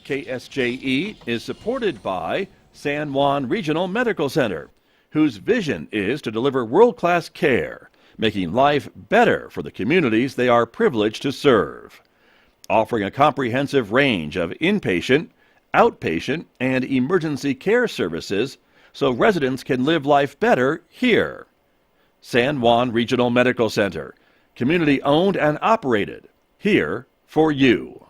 KSJE is supported by San Juan Regional Medical Center, whose vision is to deliver world-class care, making life better for the communities they are privileged to serve. Offering a comprehensive range of inpatient, outpatient, and emergency care services so residents can live life better here. San Juan Regional Medical Center, community owned and operated, here for you.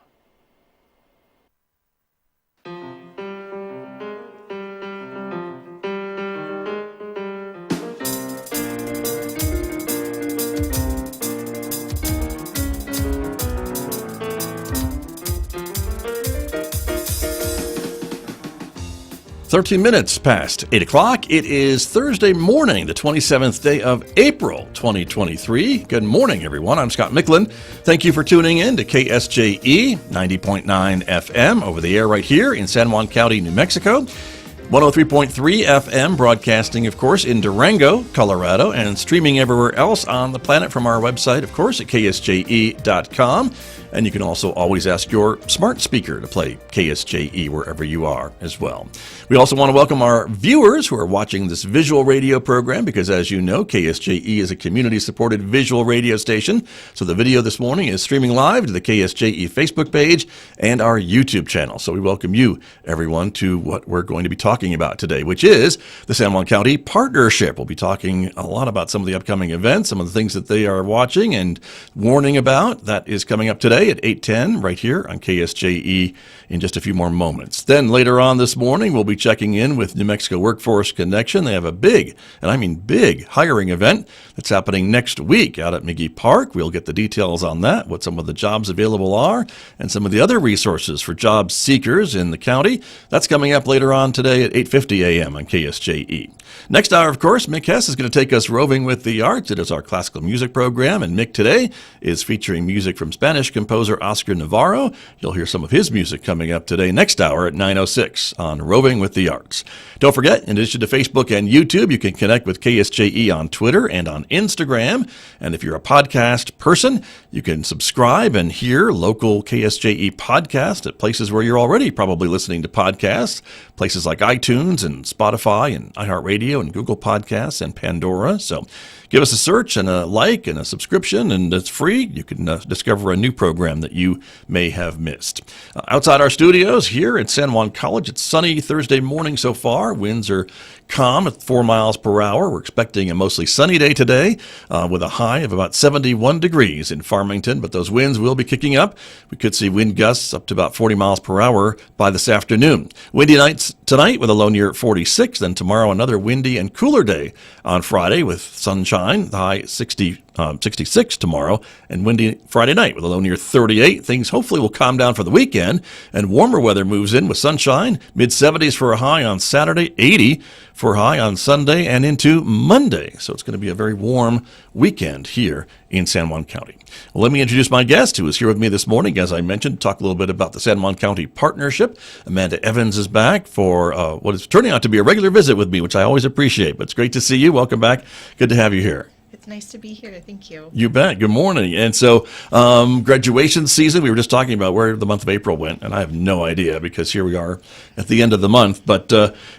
Thirteen minutes past 8 o'clock. It is Thursday morning, the 27th day of April, 2023. Good morning, everyone. I'm Scott Michlin. Thank you for tuning in to KSJE 90.9 FM over the air right here in San Juan County, New Mexico. 103.3 FM broadcasting, of course, in Durango, Colorado, and streaming everywhere else on the planet from our website, of course, at ksje.com. And you can also always ask your smart speaker to play KSJE wherever you are as well. We also want to welcome our viewers who are watching this visual radio program because, as you know, KSJE is a community-supported visual radio station. So the video this morning is streaming live to the KSJE Facebook page and our YouTube channel. So we welcome you, everyone, to what we're going to be talking about today, which is the San Juan County Partnership. We'll be talking a lot about some of the upcoming events, some of the things that they are watching and warning about. That is coming up today at 8:10 right here on KSJE in just a few more moments. Then later on this morning, we'll be checking in with New Mexico Workforce Connection. They have a big, and I mean big, hiring event that's happening next week out at McGee Park. We'll get the details on that, what some of the jobs available are, and some of the other resources for job seekers in the county. That's coming up later on today at 8:50 a.m. on KSJE. Next hour, of course, Mick Hess is going to take us roving with the arts. It is our classical music program, and Mick today is featuring music from Spanish composer Oscar Navarro. You'll hear some of his music coming up today next hour at 9:06 on Roving with the Arts. Don't forget, in addition to Facebook and YouTube, you can connect with KSJE on Twitter and on Instagram. And if you're a podcast person, you can subscribe and hear local KSJE podcasts at places where you're already probably listening to podcasts, places like iTunes and Spotify and iHeartRadio and Google Podcasts and Pandora. So give us a search and a like and a subscription, and it's free. You can discover a new program that you may have missed. Outside our studios here at San Juan College, it's sunny Thursday morning so far. Winds are calm at 4 miles per hour. We're expecting a mostly sunny day today with a high of about 71 degrees in Farmington, but those winds will be kicking up. We could see wind gusts up to about 40 miles per hour by this afternoon. Windy nights tonight with a low near 46, then tomorrow another windy and cooler day on Friday with sunshine, the high 66 tomorrow, and windy Friday night with a low near 38. Things hopefully will calm down for the weekend, and warmer weather moves in with sunshine, mid-70s for a high on Saturday, 80 for a high on Sunday and into Monday. So it's going to be a very warm weekend here in San Juan County. Well, let me introduce my guest who is here with me this morning. As I mentioned, talk a little bit about the San Juan County Partnership. Amanda Evans is back for what is turning out to be a regular visit with me, which I always appreciate. But it's great to see you. Welcome back. Good to have you here. It's nice to be here. Thank you. You bet. Good morning. And so graduation season, we were just talking about where the month of April went, and I have no idea because here we are at the end of the month. But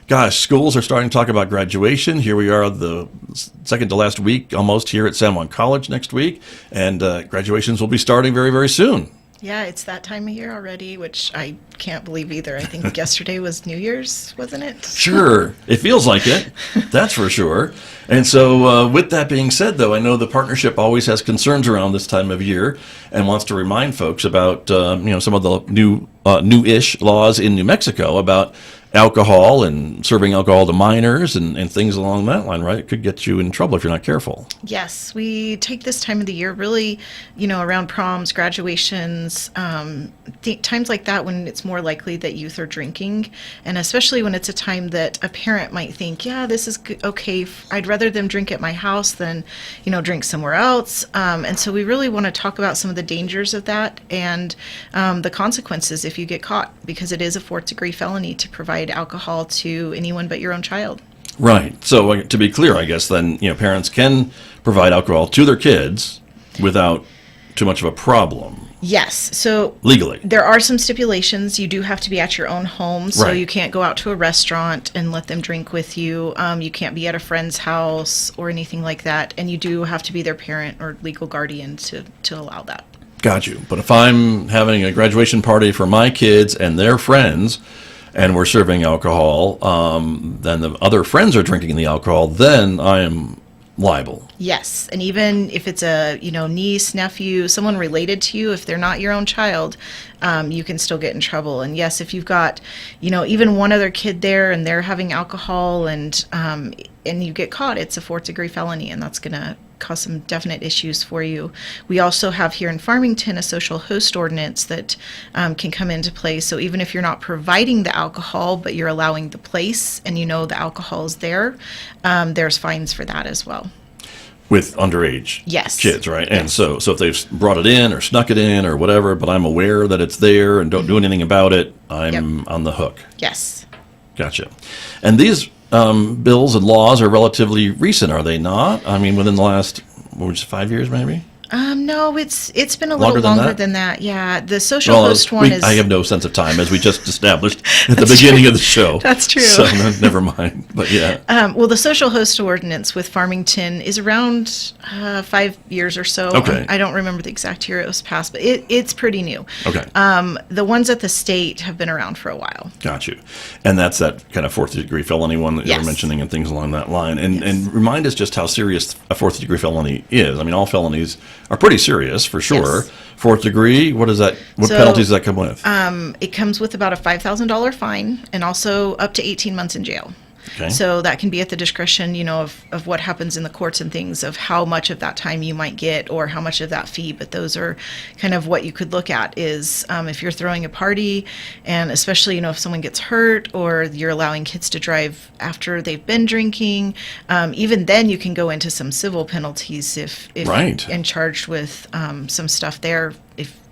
gosh, schools are starting to talk about graduation. Here we are the second to last week almost here at San Juan College next week, and graduations will be starting very, very soon. Yeah, it's that time of year already, which I can't believe either. I think yesterday was New Year's, wasn't it? Sure. It feels like it. That's for sure. And so with that being said, though, I know the partnership always has concerns around this time of year and wants to remind folks about some of the new-ish laws in New Mexico about alcohol and serving alcohol to minors and things along that line, right? It could get you in trouble if you're not careful. Yes, we take this time of the year really, around proms, graduations, times like that when it's more likely that youth are drinking, and especially when it's a time that a parent might think, yeah, this is okay. I'd rather them drink at my house than, drink somewhere else. And so we really want to talk about some of the dangers of that and the consequences if you get caught, because it is a fourth-degree felony to provide alcohol to anyone but your own child. Right. So to be clear, I guess then, parents can provide alcohol to their kids without too much of a problem. Yes. So legally. there are some stipulations. You do have to be at your own home, so Right. you can't go out to a restaurant and let them drink with you. You can't be at a friend's house or anything like that, and you do have to be their parent or legal guardian to allow that. Got you. But if I'm having a graduation party for my kids and their friends, and we're serving alcohol, then the other friends are drinking the alcohol, then I am liable. Yes, and even if it's a niece, nephew, someone related to you, if they're not your own child, you can still get in trouble. And yes, if you've got even one other kid there and they're having alcohol and you get caught, it's a 4th-degree felony, and that's going to cause some definite issues for you. We also have here in Farmington a social host ordinance that can come into play. So even if you're not providing the alcohol, but you're allowing the place and the alcohol is there, there's fines for that as well. With underage Yes. kids, right? Yes. And so if they've brought it in or snuck it in or whatever, but I'm aware that it's there and don't do anything about it, I'm on the hook. Yes. Gotcha. And these bills and laws are relatively recent, are they not? I mean, within the last, 5 years maybe? No, it's been a little longer than that. Yeah, the social host one is. I have no sense of time, as we just established at the beginning of the show. That's true. So never mind. But yeah. Well, the social host ordinance with Farmington is around 5 years or so. Okay. I don't remember the exact year it was passed, but it's pretty new. Okay. The ones at the state have been around for a while. Got you. And that's that kind of 4th-degree felony one that you were Yes. mentioning and things along that line. And remind us just how serious a 4th-degree felony is. I mean, all felonies are pretty serious for sure. Yes. 4th degree, what is that? What So, penalties does that come with? It comes with about a $5,000 fine and also up to 18 months in jail. Okay. So that can be at the discretion, of what happens in the courts and things, of how much of that time you might get or how much of that fee. But those are kind of what you could look at is if you're throwing a party, and especially, if someone gets hurt or you're allowing kids to drive after they've been drinking, even then you can go into some civil penalties if Right. and charged with some stuff there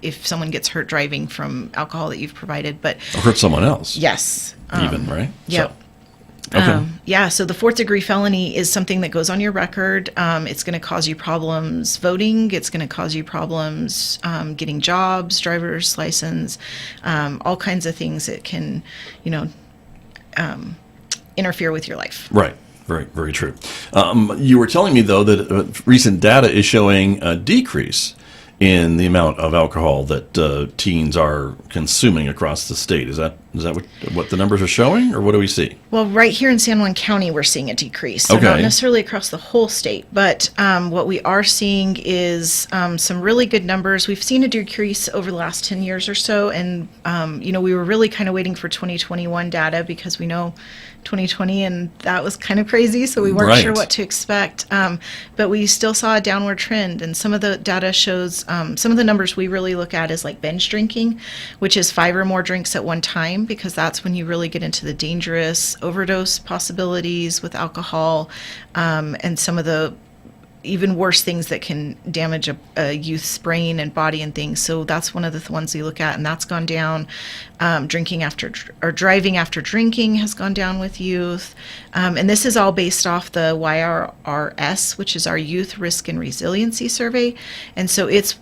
if someone gets hurt driving from alcohol that you've provided. But Or hurt someone else. yes. Even, right? Yep. So, okay. So the 4th-degree felony is something that goes on your record. It's going to cause you problems voting. It's going to cause you problems getting jobs, driver's license, all kinds of things that can, interfere with your life. Right. Very, very true. You were telling me, though, that recent data is showing a decrease in the amount of alcohol that teens are consuming across the state. Is that what the numbers are showing, or what do we see? Well, right here in San Juan County, we're seeing a decrease. So Okay. not necessarily across the whole state, but what we are seeing is some really good numbers. We've seen a decrease over the last 10 years or so, and we were really kind of waiting for 2021 data because we know 2020 and that was kind of crazy, so we weren't sure Right. what to expect. But we still saw a downward trend, and some of the data shows some of the numbers we really look at is like binge drinking, which is 5 or more drinks at one time, because that's when you really get into the dangerous overdose possibilities with alcohol, and some of the even worse things that can damage a youth's brain and body and things. So that's one of the ones you look at, and that's gone down. Driving after drinking has gone down with youth. And this is all based off the YRRS, which is our Youth Risk and Resiliency Survey. And so it's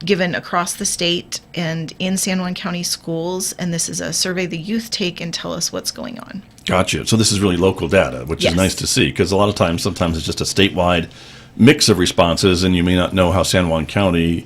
given across the state and in San Juan County schools. And this is a survey the youth take and tell us what's going on. Gotcha. So this is really local data, which Yes. is nice to see, because a lot of times, sometimes it's just a statewide mix of responses, and you may not know how San Juan County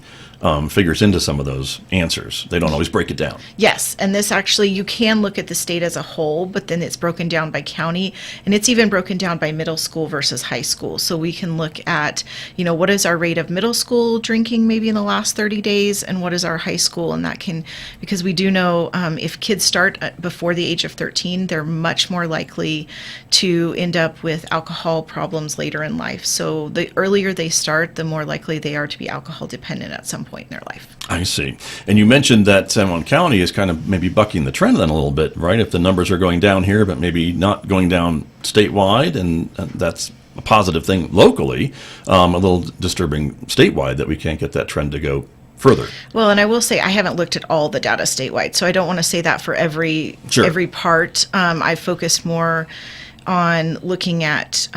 figures into some of those answers. They don't always break it down. Yes, and this actually, you can look at the state as a whole, but then it's broken down by county, and it's even broken down by middle school versus high school. So we can look at, what is our rate of middle school drinking maybe in the last 30 days, and what is our high school, and that can, because we do know if kids start before the age of 13, they're much more likely to end up with alcohol problems later in life. So the earlier they start, the more likely they are to be alcohol dependent at some point in their life. I see. And you mentioned that San Juan County is kind of maybe bucking the trend then a little bit, right? If the numbers are going down here, but maybe not going down statewide, and that's a positive thing locally, a little disturbing statewide that we can't get that trend to go further. Well, and I will say I haven't looked at all the data statewide, so I don't want to say that for every part. I focused more on looking at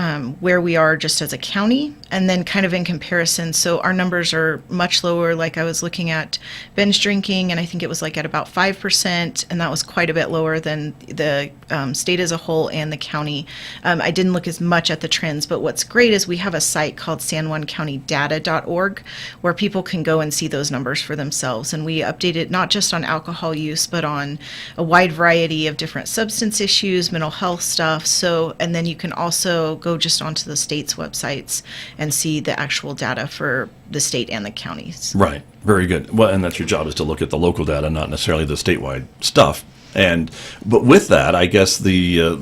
where we are just as a county, and then kind of in comparison. So our numbers are much lower. Like I was looking at binge drinking, and I think it was like at about 5%, and that was quite a bit lower than the state as a whole and the county. I didn't look as much at the trends, but what's great is we have a site called sanjuancountydata.org where people can go and see those numbers for themselves. And we update it not just on alcohol use, but on a wide variety of different substance issues, mental health stuff. So, and then you can also go just onto the state's websites and see the actual data for the state and the counties. Right. Very good. Well, and that's your job, is to look at the local data, not necessarily the statewide stuff. But with that, I guess the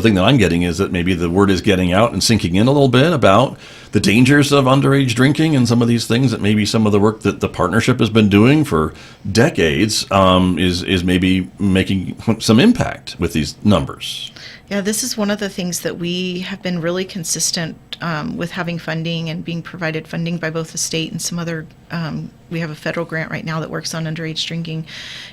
thing that I'm getting is that maybe the word is getting out and sinking in a little bit about the dangers of underage drinking and some of these things, that maybe some of the work that the partnership has been doing for decades is maybe making some impact with these numbers. Yeah, this is one of the things that we have been really consistent with having funding and being provided funding by both the state and some other, we have a federal grant right now that works on underage drinking.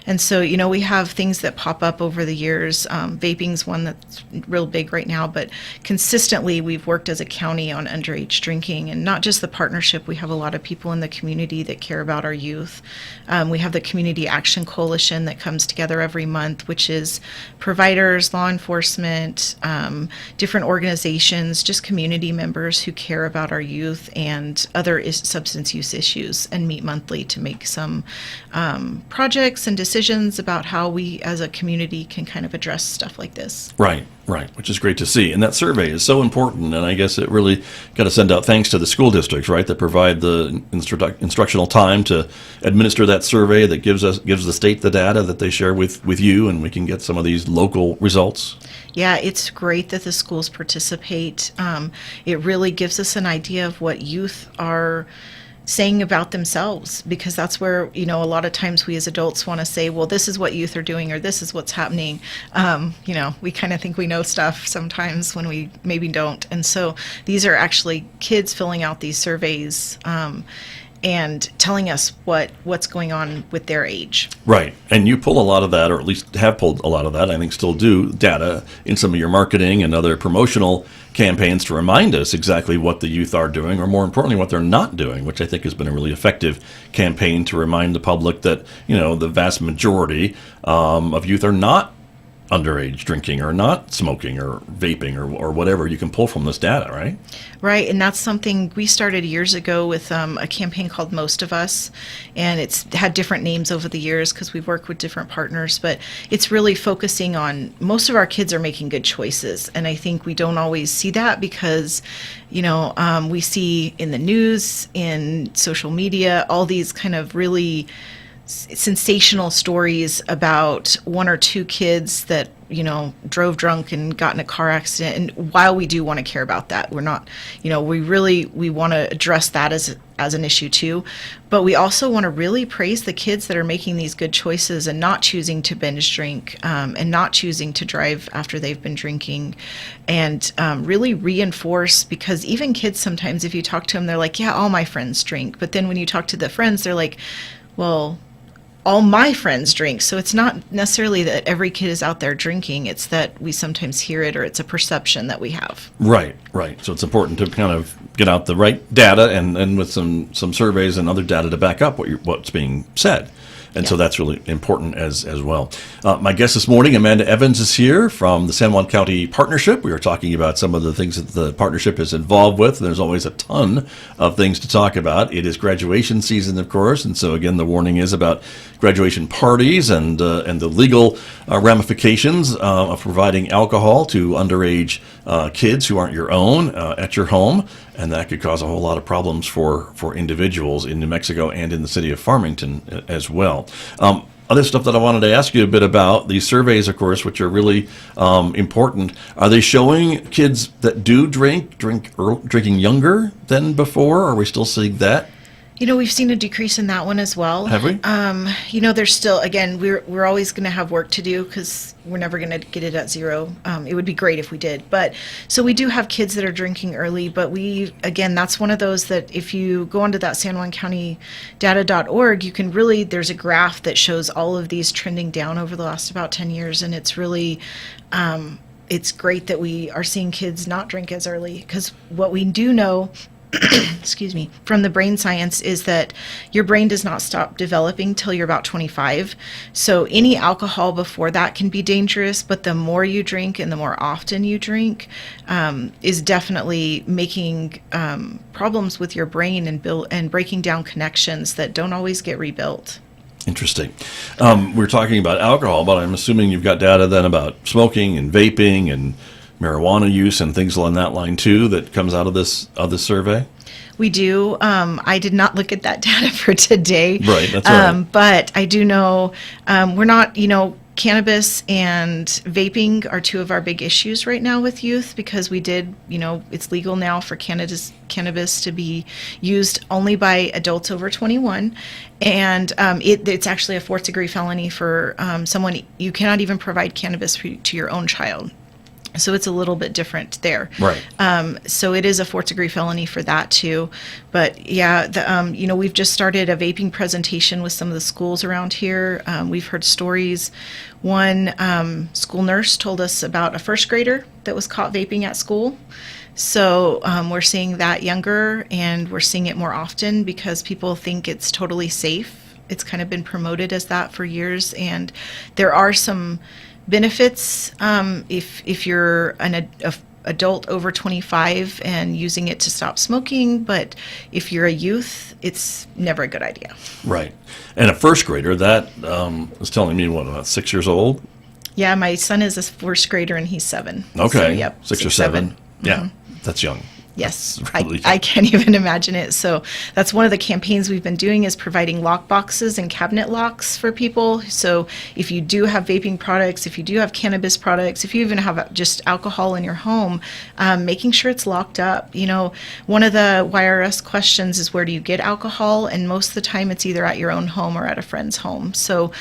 And so, we have things that pop up over the years. Vaping's one that's real big right now, but consistently we've worked as a county on underage drinking, and not just the partnership. We have a lot of people in the community that care about our youth. We have the Community Action Coalition that comes together every month, which is providers, law enforcement, different organizations, just community members who care about our youth and other substance use issues, and meet monthly to make some projects and decisions about how we as a community can kind of address stuff like this. Right, which is great to see. And that survey is so important, and I guess it really got to send out thanks to the school districts, right, that provide the instructional time to administer that survey, that gives the state the data that they share with you, and we can get some of these local results. Yeah, it's great that the schools participate. It really gives us an idea of what youth are saying about themselves, because that's where, a lot of times we as adults want to say, well, this is what youth are doing, or this is what's happening. We kind of think we know stuff sometimes when we maybe don't. And so these are actually kids filling out these surveys and telling us what's going on with their age. Right. And you pull a lot of that, or at least have pulled a lot of that, I think still do, data in some of your marketing and other promotional campaigns to remind us exactly what the youth are doing, or more importantly, what they're not doing, which I think has been a really effective campaign to remind the public that, the vast majority of youth are not underage drinking, or not smoking, or vaping, or whatever you can pull from this data, right? Right, and that's something we started years ago with a campaign called Most of Us, and it's had different names over the years because we've worked with different partners, but it's really focusing on most of our kids are making good choices, and I think we don't always see that because, we see in the news, in social media, all these kind of really sensational stories about one or two kids that drove drunk and got in a car accident. And while we do want to care about that, we're not, we want to address that as an issue too, but we also want to really praise the kids that are making these good choices and not choosing to binge drink, and not choosing to drive after they've been drinking, and really reinforce, because even kids sometimes, if you talk to them, they're like, yeah, all my friends drink, but then when you talk to the friends, they're like, well, all my friends drink. So it's not necessarily that every kid is out there drinking. It's that we sometimes hear it, or it's a perception that we have. Right. So it's important to kind of get out the right data and with some surveys and other data to back up what's being said. And so that's really important as well. My guest this morning, Amanda Evans, is here from the San Juan County Partnership. We were talking about some of the things that the partnership is involved with. There's always a ton of things to talk about. It is graduation season, of course, and so again, the warning is about graduation parties and the legal ramifications of providing alcohol to underage kids who aren't your own at your home. And that could cause a whole lot of problems for individuals in New Mexico and in the city of Farmington as well. Other stuff that I wanted to ask you a bit about, these surveys, of course, which are really important. Are they showing kids that do drinking younger than before? Are we still seeing that? We've seen a decrease in that one as well. Have we? There's still, again, we're always going to have work to do because we're never going to get it at zero. It would be great if we did. But so we do have kids that are drinking early, but that's one of those that if you go onto that San Juan County data.org, you can really, there's a graph that shows all of these trending down over the last about 10 years. And it's really, it's great that we are seeing kids not drink as early, because what we do know excuse me, from the brain science is that your brain does not stop developing till you're about 25. So any alcohol before that can be dangerous, but the more you drink and the more often you drink is definitely making problems with your brain and breaking down connections that don't always get rebuilt. Interesting. We're talking about alcohol, but I'm assuming you've got data then about smoking and vaping and marijuana use and things along that line too that comes out of this survey? We do. I did not look at that data for today. Right, that's all right. But I do know we're not, cannabis and vaping are two of our big issues right now with youth because we did, it's legal now for cannabis to be used only by adults over 21. And it's actually a fourth-degree felony for someone. You cannot even provide cannabis to your own child. So it's a little bit different there. Right. So it is a fourth-degree felony for that too. But yeah, we've just started a vaping presentation with some of the schools around here. We've heard stories. One school nurse told us about a first grader that was caught vaping at school. So we're seeing that younger, and we're seeing it more often because people think it's totally safe. It's kind of been promoted as that for years, and there are some benefits if you're an adult over 25 and using it to stop smoking, but if you're a youth, it's never a good idea. Right. And a first grader, that was telling me, about 6 years old? Yeah, my son is a first grader and he's 7. Okay. So, yep, 6 or 7. Yeah, Mm-hmm. that's young. Yes, Really I can't even imagine it. So that's one of the campaigns we've been doing is providing lock boxes and cabinet locks for people. So if you do have vaping products, if you do have cannabis products, if you even have just alcohol in your home, making sure it's locked up. One of the YRS questions is where do you get alcohol? And most of the time it's either at your own home or at a friend's home. So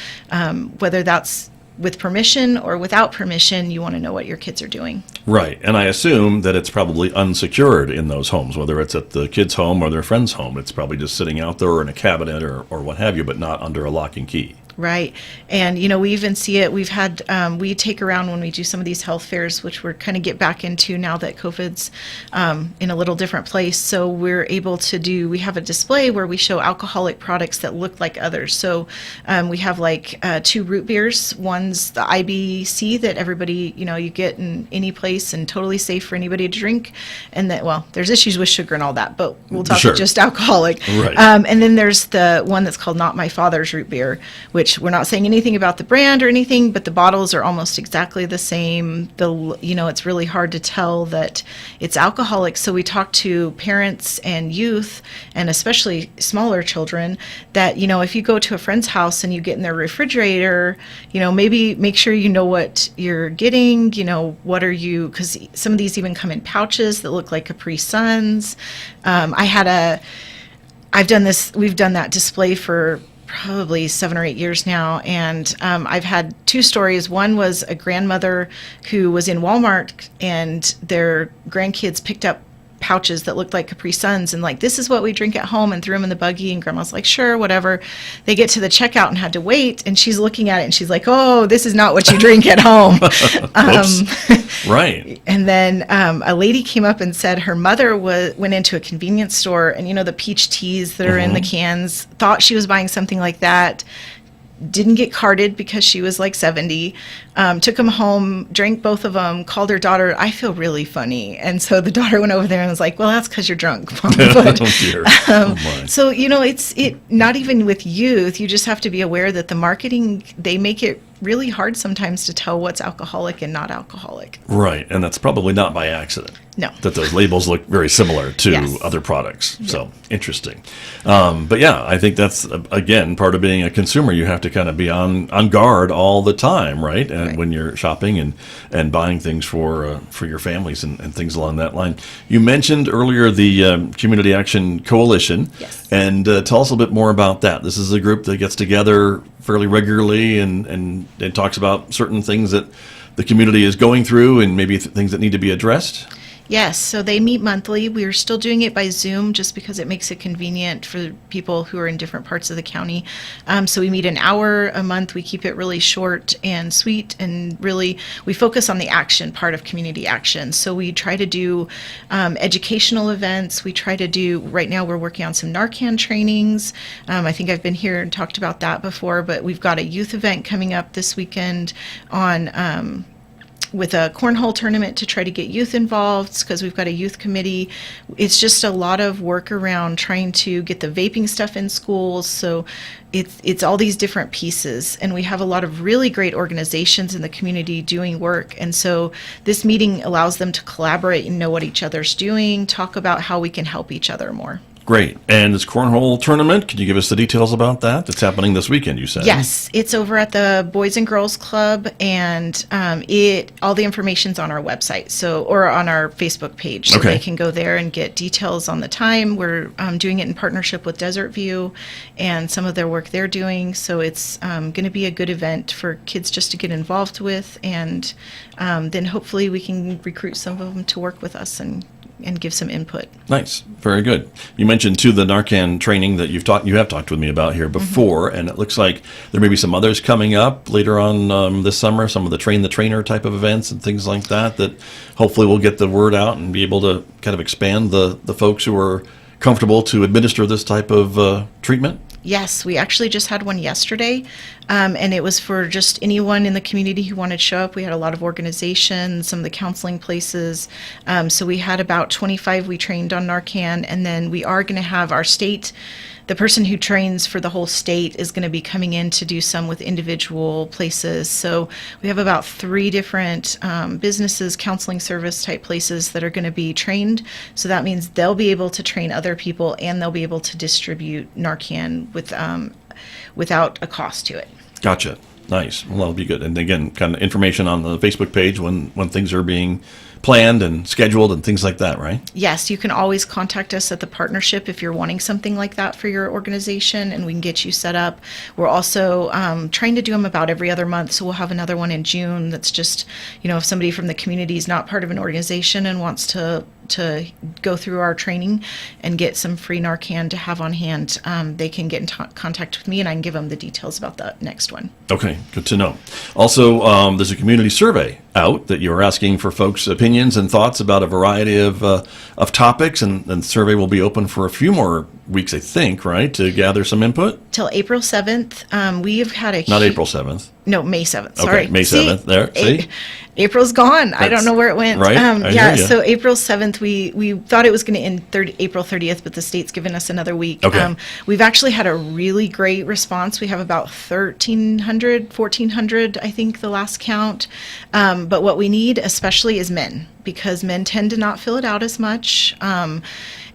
whether that's with permission or without permission, you want to know what your kids are doing. Right. And I assume that it's probably unsecured in those homes, whether it's at the kid's home or their friend's home. It's probably just sitting out there or in a cabinet or what have you, but not under a lock and key. Right. And, we even see it. We've had, we take around when we do some of these health fairs, which we're kind of get back into now that COVID's in a little different place. So we're able to we have a display where we show alcoholic products that look like others. So we have 2 root beers. One's the IBC that everybody, you get in any place and totally safe for anybody to drink. And there's issues with sugar and all that, but we'll talk Sure. just alcoholic. Right. And then there's the one that's called Not My Father's Root Beer, which we're not saying anything about the brand or anything, but the bottles are almost exactly the same. It's really hard to tell that it's alcoholic. So we talk to parents and youth, and especially smaller children, that, if you go to a friend's house and you get in their refrigerator, maybe make sure you know what you're getting, because some of these even come in pouches that look like Capri Suns. We've done that display for probably 7 or 8 years now, and I've had 2 stories. One was a grandmother who was in Walmart and their grandkids picked up pouches that looked like Capri Suns and this is what we drink at home, and threw them in the buggy, and grandma's like, sure, whatever. They get to the checkout and had to wait, and she's looking at it and she's like, oh, this is not what you drink at home. Right. And then a lady came up and said her mother went into a convenience store, and the peach teas that are in the cans, thought she was buying something like that, didn't get carded because she was 70, took them home, drank both of them, called her daughter, I feel really funny. And so the daughter went over there and was like, well, that's because you're drunk, Mom. But, oh, dear. My. So, it's not even with youth, you just have to be aware that the marketing, they make it really hard sometimes to tell what's alcoholic and not alcoholic. Right. And that's probably not by accident. No. That those labels look very similar to Yes. other products. Yeah. So interesting. But yeah, I think that's, again, part of being a consumer. You have to kind of be on guard all the time, right? And Right. when you're shopping and buying things for your families and things along that line. You mentioned earlier the Community Action Coalition. Yes. And tell us a little bit more about that. This is a group that gets together fairly regularly and talks about certain things that the community is going through and maybe things that need to be addressed. Yes, so they meet monthly. We are still doing it by Zoom just because it makes it convenient for people who are in different parts of the county. So we meet an hour a month. We keep it really short and sweet, and really we focus on the action part of community action. So we try to do educational events. We try to do, right now we're working on some Narcan trainings. I think I've been here and talked about that before, but we've got a youth event coming up this weekend on with a cornhole tournament to try to get youth involved, because we've got a youth committee. It's just a lot of work around trying to get the vaping stuff in schools. So it's all these different pieces, and we have a lot of really great organizations in the community doing work. And so this meeting allows them to collaborate and know what each other's doing, talk about how we can help each other more. Great. And this cornhole tournament, can you give us the details about that? It's happening this weekend, you said. Yes, it's over at the Boys and Girls Club, and all the information's on our website, or on our Facebook page, so Okay. they can go there and get details on the time. We're doing it in partnership with Desert View and some of their work they're doing, so it's going to be a good event for kids just to get involved with, and then hopefully we can recruit some of them to work with us and give some input. Nice. Very good. You mentioned, too, the Narcan training that you have talked with me about here before, and it looks like there may be some others coming up later on this summer, some of the Train the Trainer type of events and things like that hopefully will get the word out and be able to kind of expand the folks who are comfortable to administer this type of treatment. Yes, we actually just had one yesterday, and it was for just anyone in the community who wanted to show up. We had a lot of organizations, some of the counseling places. So we had about 25 we trained on Narcan, and then we are going to have our state, the person who trains for the whole state is going to be coming in to do some with individual places. So we have about 3 different businesses, counseling service type places that are going to be trained. So that means they'll be able to train other people, and they'll be able to distribute Narcan without a cost to it. Gotcha. Nice. Well, that'll be good. And again, kind of information on the Facebook page when things are being planned and scheduled and things like that, right? Yes, you can always contact us at the partnership if you're wanting something like that for your organization, and we can get you set up. We're also trying to do them about every other month, so we'll have another one in June that's just, if somebody from the community is not part of an organization and wants to go through our training and get some free Narcan to have on hand, they can get in contact with me, and I can give them the details about the next one. Okay, good to know. Also, there's a community survey out that you're asking for folks' opinions and thoughts about a variety of topics, and the survey will be open for a few more weeks, I think, right, to gather some input? Till April 7th. We've had a... Not April 7th. No, May 7th. Sorry. Okay, May 7th. There, see? April's gone. I don't know where it went. Right, I hear ya. So April 7th, we thought it was going to end April 30th, but the state's given us another week. Okay. We've actually had a really great response. We have about 1,400, I think, the last count. But what we need especially is men, because men tend to not fill it out as much.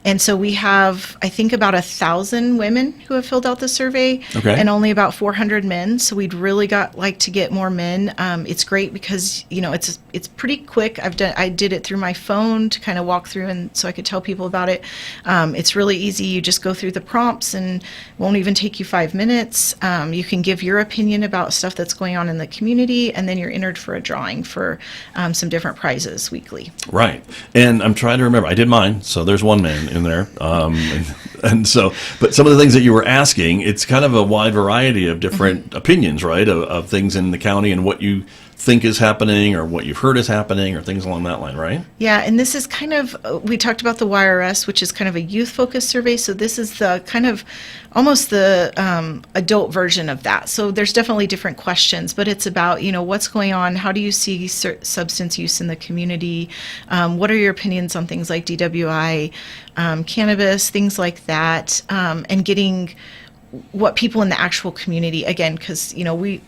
And so we have, I think, about 1,000 women who have filled out the survey, Okay. and only about 400 men. So we'd really like to get more men. It's great because it's pretty quick. I did it through my phone to kind of walk through, and so I could tell people about it. It's really easy. You just go through the prompts, and it won't even take you 5 minutes. You can give your opinion about stuff that's going on in the community, and then you're entered for a drawing for some different prizes weekly. Right. And I'm trying to remember. I did mine, so there's one man in there. And so, but some of the things that you were asking, it's kind of a wide variety of different opinions, right, of things in the county and what you think is happening or what you've heard is happening or things along that line, right? Yeah, and this is kind of, we talked about the YRS, which is kind of a youth-focused survey, so this is the kind of almost the adult version of that. So there's definitely different questions, but it's about, what's going on, how do you see substance use in the community, what are your opinions on things like DWI, cannabis, things like that, and getting what people in the actual community, again, because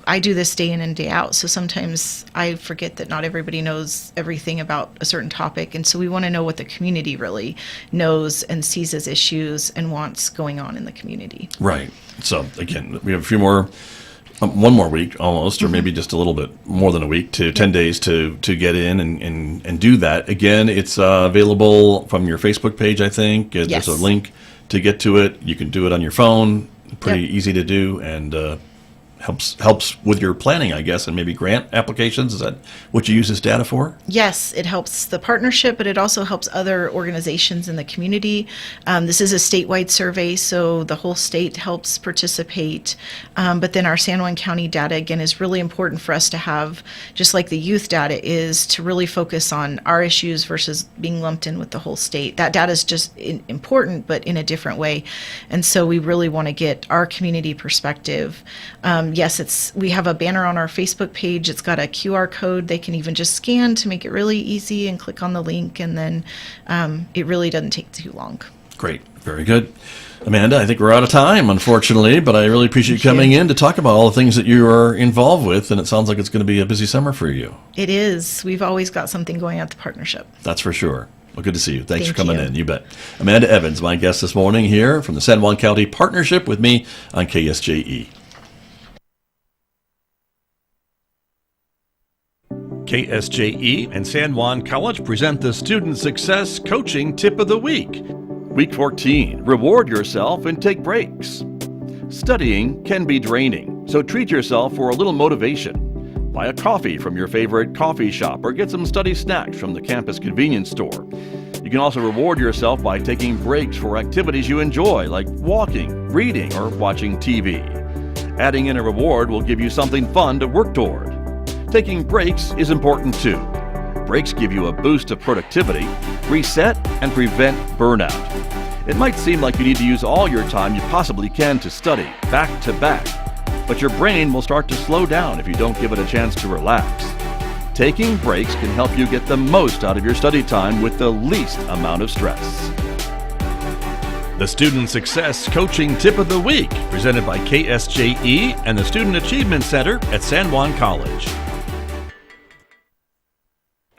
I do this day in and day out, so sometimes I forget that not everybody knows everything about a certain topic, and so we want to know what the community really knows and sees as issues and wants going on in the community. Right. So again, we have a few more, one more week almost, or maybe just a little bit more than a week, to 10 days to get in and do that. Again, it's available from your Facebook page, I think. Yes. There's a link to get to it. You can do it on your phone. Pretty easy to do, and helps with your planning, I guess, and maybe grant applications. Is that what you use this data for? Yes, it helps the partnership, but it also helps other organizations in the community. This is a statewide survey, so the whole state helps participate. But then our San Juan County data, again, is really important for us to have, just like the youth data is, to really focus on our issues versus being lumped in with the whole state. That data is just important, but in a different way. And so we really want to get our community perspective. Yes, we have a banner on our Facebook page. It's got a QR code they can even just scan to make it really easy and click on the link, and then it really doesn't take too long. Great. Very good. Amanda, I think we're out of time, unfortunately, but I really appreciate you coming in to talk about all the things that you are involved with, and it sounds like it's going to be a busy summer for you. It is. We've always got something going at the partnership. That's for sure. Well, good to see you. Thanks for coming in. You bet. Amanda Evans, my guest this morning here from the San Juan County Partnership with me on KSJE. KSJE and San Juan College present the Student Success Coaching Tip of the Week. Week 14, reward yourself and take breaks. Studying can be draining, so treat yourself for a little motivation. Buy a coffee from your favorite coffee shop or get some study snacks from the campus convenience store. You can also reward yourself by taking breaks for activities you enjoy, like walking, reading, or watching TV. Adding in a reward will give you something fun to work toward. Taking breaks is important too. Breaks give you a boost of productivity, reset, and prevent burnout. It might seem like you need to use all your time you possibly can to study, back to back, but your brain will start to slow down if you don't give it a chance to relax. Taking breaks can help you get the most out of your study time with the least amount of stress. The Student Success Coaching Tip of the Week, presented by KSJE and the Student Achievement Center at San Juan College.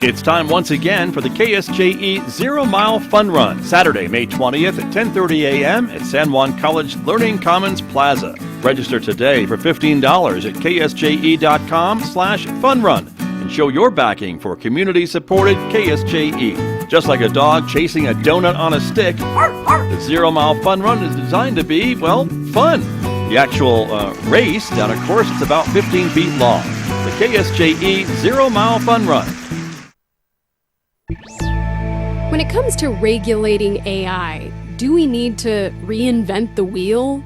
It's time once again for the KSJE Zero Mile Fun Run, Saturday, May 20th at 10:30 a.m. at San Juan College Learning Commons Plaza. Register today for $15 at ksje.com/funrun and show your backing for community-supported KSJE. Just like a dog chasing a donut on a stick, the Zero Mile Fun Run is designed to be, well, fun. The actual race down a course that's about 15 feet long. The KSJE Zero Mile Fun Run. When it comes to regulating AI, do we need to reinvent the wheel?